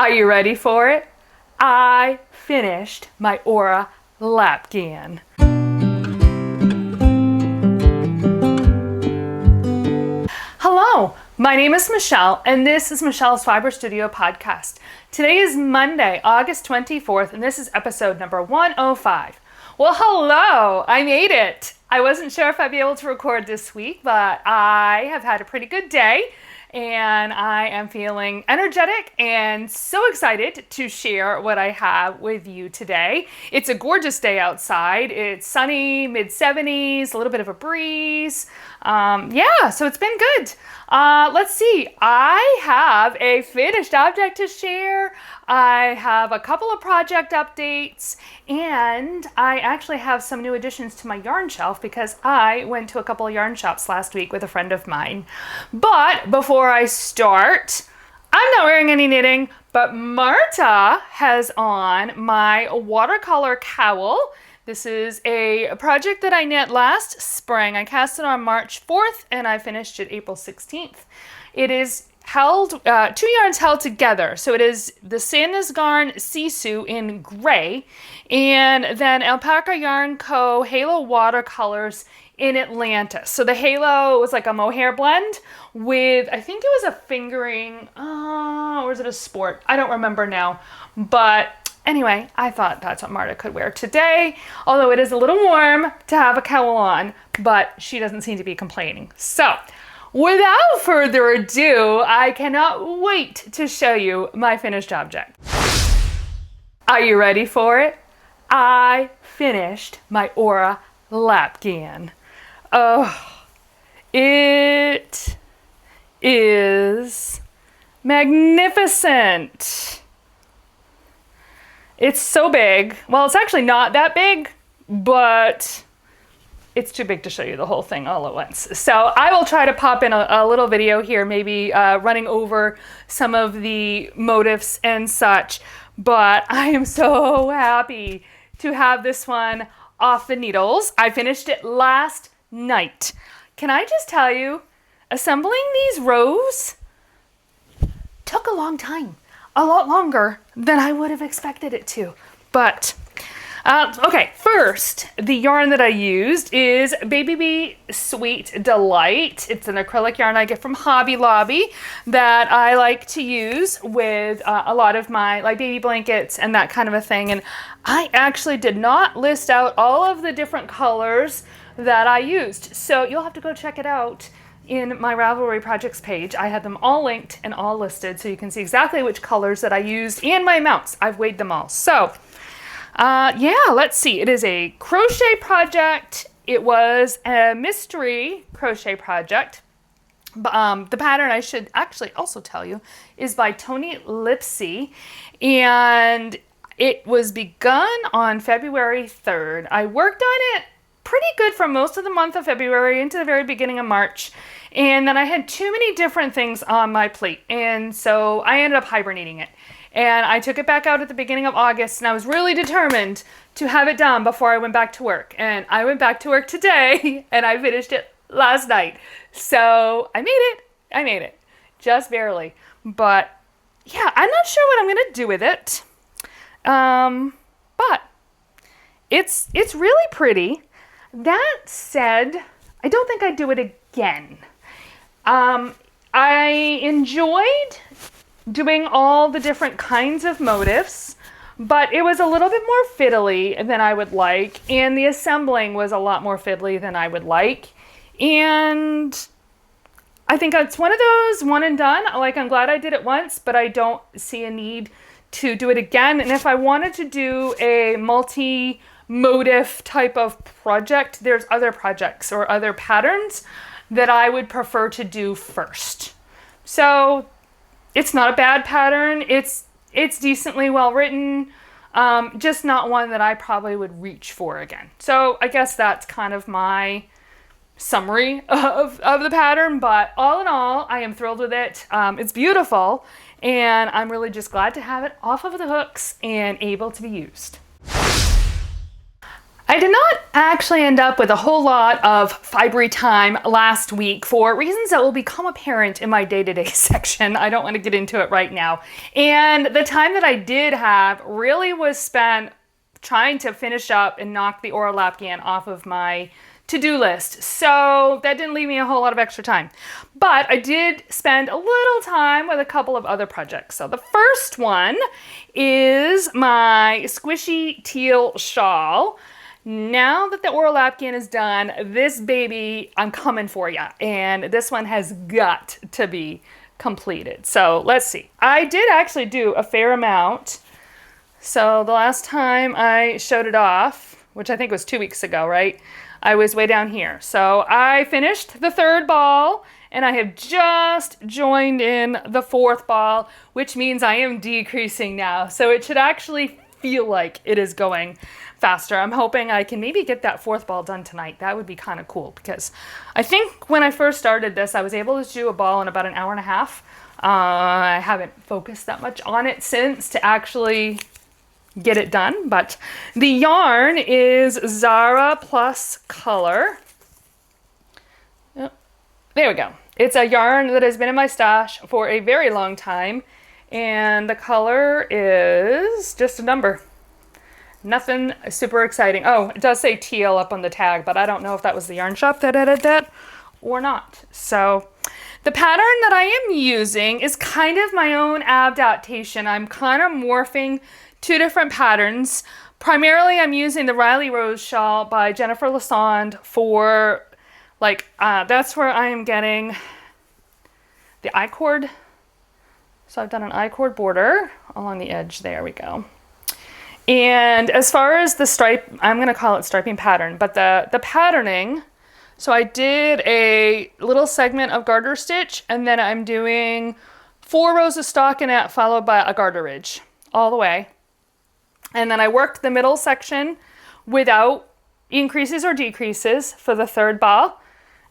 Are you ready for it? I finished my Aura Lapghan. Hello, my name is Michelle, and this is Michelle's Fiber Studio podcast. Today is Monday, August 24th, and this is episode number 105. Well, hello, I made it. I wasn't sure if I'd be able to record this week, but I have had a pretty good day, and I am feeling energetic and so excited to share what I have with you today. It's a gorgeous day outside. It's sunny, mid-70s, a little bit of a breeze. So it's been good. Let's see. I have a finished object to share. I have a couple of project updates, and I actually have some new additions to my yarn shelf because I went to a couple of yarn shops last week with a friend of mine. But before I start, I'm not wearing any knitting, but Marta has on my Watercolor Cowl. This is a project that I knit last spring. I cast it on March 4th and I finished it April 16th. It is held, two yarns held together. So it is the Sandnes Garn Sisu in gray and then Alpaca Yarn Co. Halo Watercolors in Atlanta. So the halo was like a mohair blend with, I think it was a fingering, or is it a sport? I don't remember now, but anyway, I thought that's what Marta could wear today, although it is a little warm to have a cowl on, but she doesn't seem to be complaining. So without further ado, I cannot wait to show you my finished object. Are you ready for it? I finished my Aura Lapghan. Oh, it is magnificent. It's so big. Well, it's actually not that big, but it's too big to show you the whole thing all at once. So I will try to pop in a little video here, maybe running over some of the motifs and such. But I am so happy to have this one off the needles. I finished it last night. Can I just tell you, assembling these rows took a long time. A lot longer than I would have expected it to. But, okay, first, the yarn that I used is Baby Bee Sweet Delight. It's an acrylic yarn I get from Hobby Lobby that I like to use with a lot of my like baby blankets and that kind of a thing. And I actually did not list out all of the different colors that I used. So you'll have to go check it out in my Ravelry projects page. I had them all linked and all listed so you can see exactly which colors that I used and my amounts. I've weighed them all. So let's see. It is a crochet project. It was a mystery crochet project. The pattern, I should actually also tell you, is by Toni Lipsey, and it was begun on February 3rd. I worked on it pretty good for most of the month of February into the very beginning of March. And then I had too many different things on my plate. And so I ended up hibernating it. And I took it back out at the beginning of August, and I was really determined to have it done before I went back to work. And I went back to work today and I finished it last night. So I made it. Just barely. But yeah, I'm not sure what I'm gonna do with it. But it's really pretty. That said, I don't think I'd do it again. I enjoyed doing all the different kinds of motifs, but it was a little bit more fiddly than I would like, and the assembling was a lot more fiddly than I would like. And I think it's one of those one and done. Like, I'm glad I did it once, but I don't see a need to do it again. And if I wanted to do a multi-motif type of project, there's other projects or other patterns that I would prefer to do first. So it's not a bad pattern. It's decently well written, just not one that I probably would reach for again. So I guess that's kind of my summary of the pattern, but all in all, I am thrilled with it. It's beautiful, and I'm really just glad to have it off of the hooks and able to be used. I I did not actually end up with a whole lot of fibery time last week for reasons that will become apparent in my day-to-day section. I don't want to get into it right now. And the time that I did have really was spent trying to finish up and knock the Aura Lapghan off of my to-do list. So that didn't leave me a whole lot of extra time. But I did spend a little time with a couple of other projects. So the first one is my squishy teal shawl. Now that the Aura Lapghan is done, this baby, I'm coming for ya. And this one has got to be completed. So let's see. I did actually do a fair amount. So the last time I showed it off, which I think was 2 weeks ago, right? I was way down here. So I finished the 3rd ball and I have just joined in the 4th ball, which means I am decreasing now. So it should actually feel like it is going faster. I'm hoping I can maybe get that 4th ball done tonight. That would be kind of cool because I think when I first started this, I was able to do a ball in about an hour and a half. I haven't focused that much on it since to actually get it done, but the yarn is Zara Plus Color. Oh, there we go. It's a yarn that has been in my stash for a very long time, and the color is just a number. Nothing super exciting. Oh, it does say teal up on the tag, but I don't know if that was the yarn shop that added that or not. So the pattern that I am using is kind of my own adaptation. I'm kind of morphing 2 different patterns. Primarily, I'm using the Riley Rose shawl by Jennifer Lassonde for, that's where I am getting the I-cord. So I've done an I-cord border along the edge. There we go. And as far as the stripe, I'm going to call it striping pattern, but the patterning, so I did a little segment of garter stitch, and then I'm doing 4 rows of stockinette followed by a garter ridge all the way. And then I worked the middle section without increases or decreases for the 3rd ball.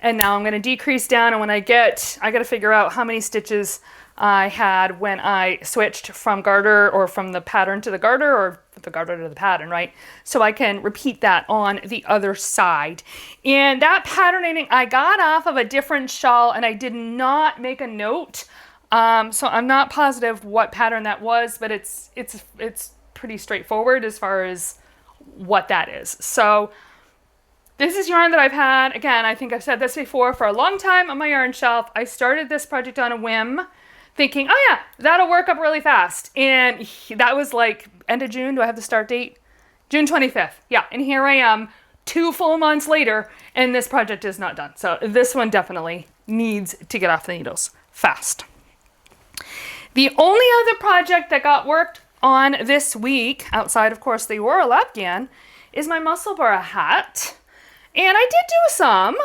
And now I'm going to decrease down, and when I got to figure out how many stitches I had when I switched from garter or from the pattern to the garter or the garter to the pattern, right? So I can repeat that on the other side. And that patterning I got off of a different shawl, and I did not make a note. So I'm not positive what pattern that was, but it's pretty straightforward as far as what that is. So this is yarn that I've had, again, I think I've said this before, for a long time on my yarn shelf. I started this project on a whim, thinking, oh yeah, that'll work up really fast. And that was like end of June. Do I have the start date? June 25th. Yeah, and here I am 2 full months later, and this project is not done. So this one definitely needs to get off the needles fast. The only other project that got worked on this week, outside of course the Aura Lapghan, is my Musselburgh hat. And I did do some,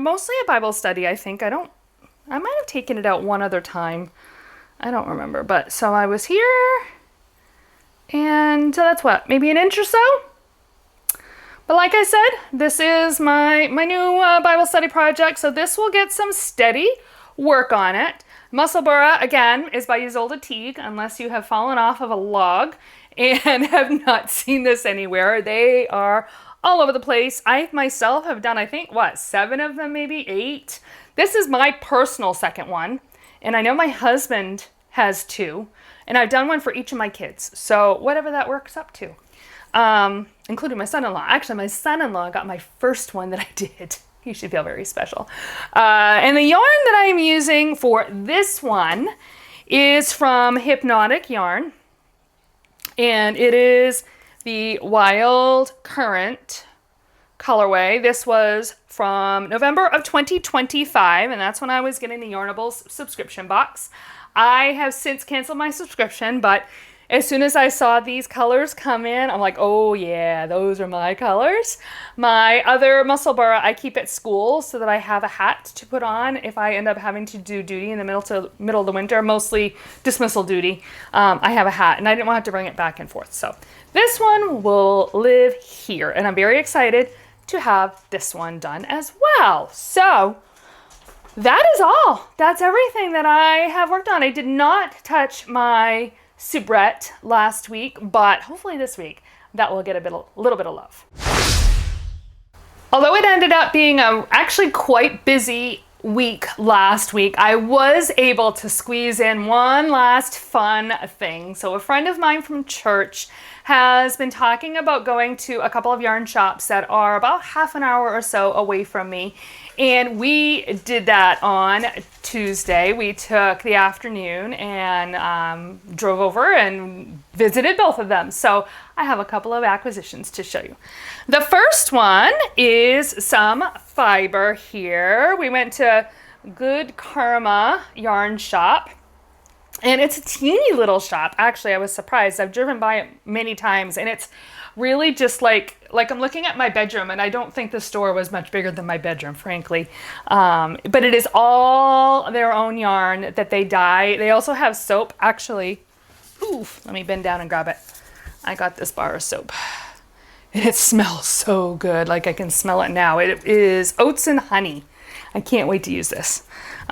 mostly a Bible study, I think. I might have taken it out one other time. I don't remember, but so I was here, and that's what, maybe an inch or so? But like I said, this is my new Bible study project, so this will get some steady work on it. Musselburgh, again, is by Ysolda Teague, unless you have fallen off of a log and have not seen this anywhere. They are all over the place. I myself have done, I think, 7 of them, maybe 8. This is my personal second one, and I know my husband has 2, and I've done one for each of my kids. So whatever that works up to, including my son-in-law. Actually, my son-in-law got my first one that I did. He should feel very special. And the yarn that I am using for this one is from Hypnotic Yarn. And it is the Wild Current colorway. This was from November of 2025, and that's when I was getting the Yarnables subscription box. I have since canceled my subscription, but as soon as I saw these colors come in, I'm like, oh yeah, those are my colors. My other Musselburgh I keep at school so that I have a hat to put on if I end up having to do duty in the middle of the winter, mostly dismissal duty. I have a hat, and I didn't want to have to bring it back and forth. So this one will live here, and I'm very excited to have this one done as well. So that is all. That's everything that I have worked on. I did not touch my Soubrette last week, but hopefully this week that will get a little bit of love. Although it ended up being a actually quite busy week last week, I was able to squeeze in one last fun thing. So a friend of mine from church has been talking about going to a couple of yarn shops that are about half an hour or so away from me. And we did that on Tuesday. We took the afternoon and drove over and visited both of them. So I have a couple of acquisitions to show you. The first one is some fiber here. We went to Good Karma Yarn Shop. And it's a teeny little shop. Actually, I was surprised. I've driven by it many times, and it's really just like I'm looking at my bedroom, and I don't think the store was much bigger than my bedroom, frankly. But it is all their own yarn that they dye. They also have soap. Actually, let me bend down and grab it. I got this bar of soap, and it smells so good. Like I can smell it now. It is oats and honey. I can't wait to use this.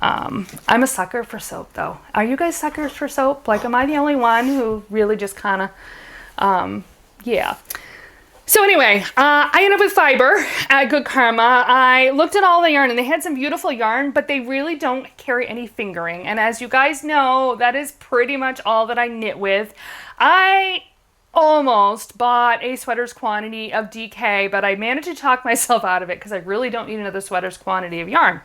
I'm a sucker for soap, though. Are you guys suckers for soap? Like, am I the only one who really just kind of, yeah. So anyway, I ended up with fiber at Good Karma. I looked at all the yarn, and they had some beautiful yarn, but they really don't carry any fingering. And as you guys know, that is pretty much all that I knit with. I almost bought a sweater's quantity of DK, but I managed to talk myself out of it because I really don't need another sweater's quantity of yarn.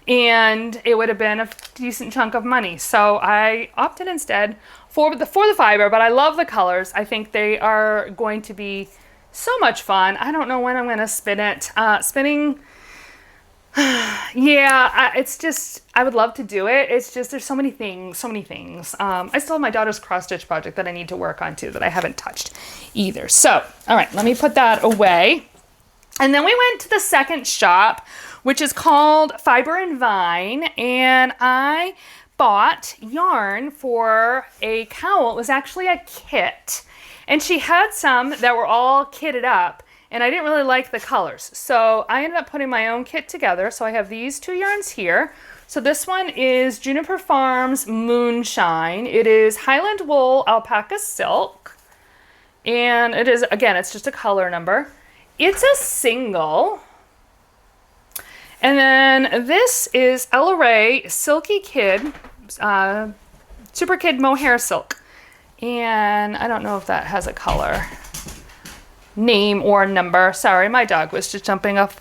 And it would have been a decent chunk of money. So I opted instead for the fiber, but I love the colors. I think they are going to be so much fun. I don't know when I'm going to spin it. Spinning, yeah, it's just, I would love to do it. It's just, there's so many things. I still have my daughter's cross stitch project that I need to work on too, that I haven't touched either. So, all right, let me put that away. And then we went to the second shop, which is called Fiber and Vine, and I bought yarn for a cowl. It was actually a kit, and she had some that were all kitted up, and I didn't really like the colors, so I ended up putting my own kit together. So I have these two yarns here. So this one is Juniper Farms Moonshine. It is Highland Wool Alpaca Silk, and it is, again, it's just a color number. It's a single. And then this is LRA Silky Kid, Super Kid Mohair Silk. And I don't know if that has a color name or number. Sorry, my dog was just jumping up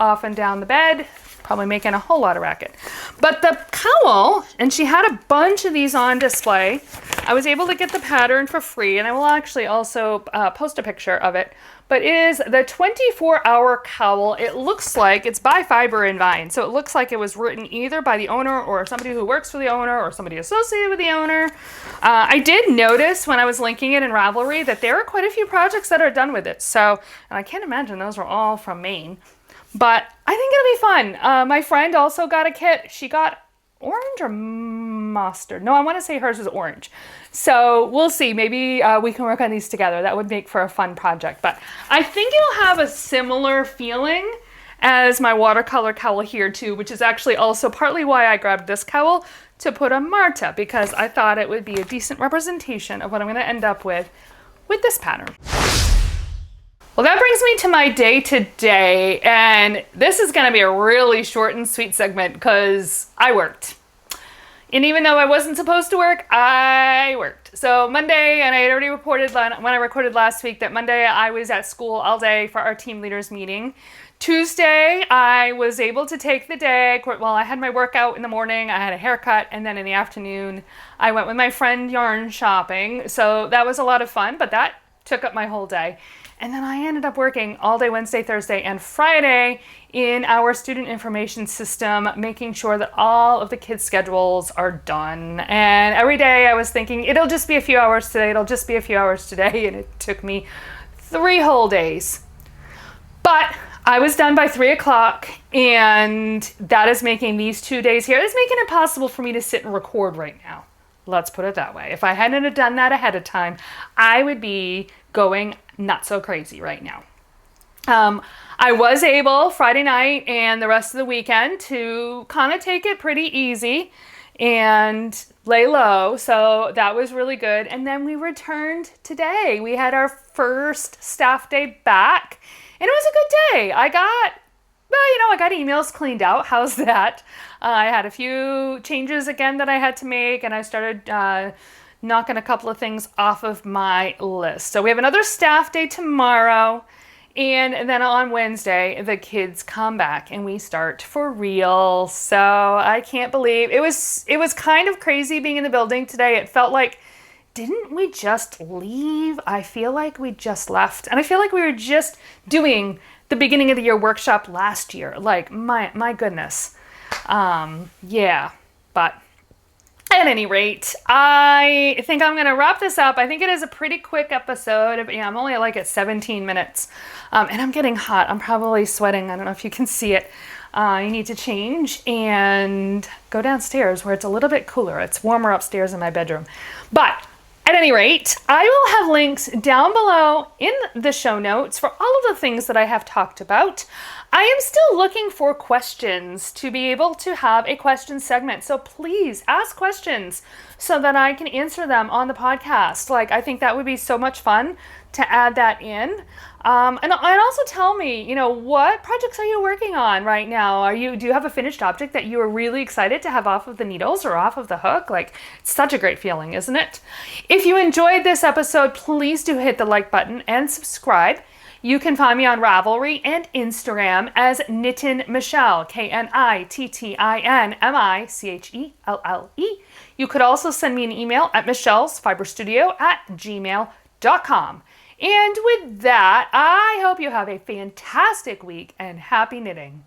off and down the bed, probably making a whole lot of racket. But the cowl, and she had a bunch of these on display. I was able to get the pattern for free, and I will actually also post a picture of it. But it is the 24-hour cowl. It looks like it's by Fiber and Vine. So it looks like it was written either by the owner or somebody who works for the owner or somebody associated with the owner. I did notice when I was linking it in Ravelry that there are quite a few projects that are done with it. So, and I can't imagine those were all from Maine. But I think it'll be fun. My friend also got a kit. She got orange or mustard. No, I want to say hers is orange. So we'll see. Maybe we can work on these together. That would make for a fun project. But I think it'll have a similar feeling as my watercolor cowl here too, which is actually also partly why I grabbed this cowl to put on Marta, because I thought it would be a decent representation of what I'm going to end up with this pattern. Well, that brings me to my day today, and this is going to be a really short and sweet segment because I worked. And even though I wasn't supposed to work, I worked. So Monday, and I had already reported when I recorded last week that Monday I was at school all day for our team leaders meeting. Tuesday, I was able to take the day. Well, I had my workout in the morning, I had a haircut, and then in the afternoon, I went with my friend yarn shopping. So that was a lot of fun, but that took up my whole day. And then I ended up working all day Wednesday, Thursday, and Friday in our student information system, making sure that all of the kids' schedules are done. And every day I was thinking, it'll just be a few hours today, it'll just be a few hours today, and it took me 3 whole days. But I was done by 3 o'clock, and that is making these 2 days here, it's making it possible for me to sit and record right now. Let's put it that way. If I hadn't have done that ahead of time, I would be going not so crazy right now. I was able Friday night and the rest of the weekend to kind of take it pretty easy and lay low. So that was really good. And then we returned today. We had our first staff day back, and it was a good day. I got I got emails cleaned out. How's that? I had a few changes again that I had to make, and I started knocking a couple of things off of my list. So we have another staff day tomorrow, and then on Wednesday, the kids come back and we start for real. So I can't believe it was kind of crazy being in the building today. It felt like, didn't we just leave? I feel like we just left. And I feel like we were just doing the beginning of the year workshop last year. Like, my goodness. Yeah, but at any rate, I think I'm going to wrap this up. I think it is a pretty quick episode. I'm only like at 17 minutes, and I'm getting hot. I'm probably sweating. I don't know if you can see it. You need to change and go downstairs where it's a little bit cooler. It's warmer upstairs in my bedroom. But at any rate, I will have links down below in the show notes for all of the things that I have talked about. I am still looking for questions to be able to have a question segment. So please ask questions so that I can answer them on the podcast. Like, I think that would be so much fun to add that in. And also tell me, what projects are you working on right now? Do you have a finished object that you are really excited to have off of the needles or off of the hook? Like, it's such a great feeling, isn't it? If you enjoyed this episode, please do hit the like button and subscribe. You can find me on Ravelry and Instagram as Knittin Michelle, KNITTINMICHELLE. You could also send me an email at michellesfiberstudio@gmail.com. And with that, I hope you have a fantastic week and happy knitting.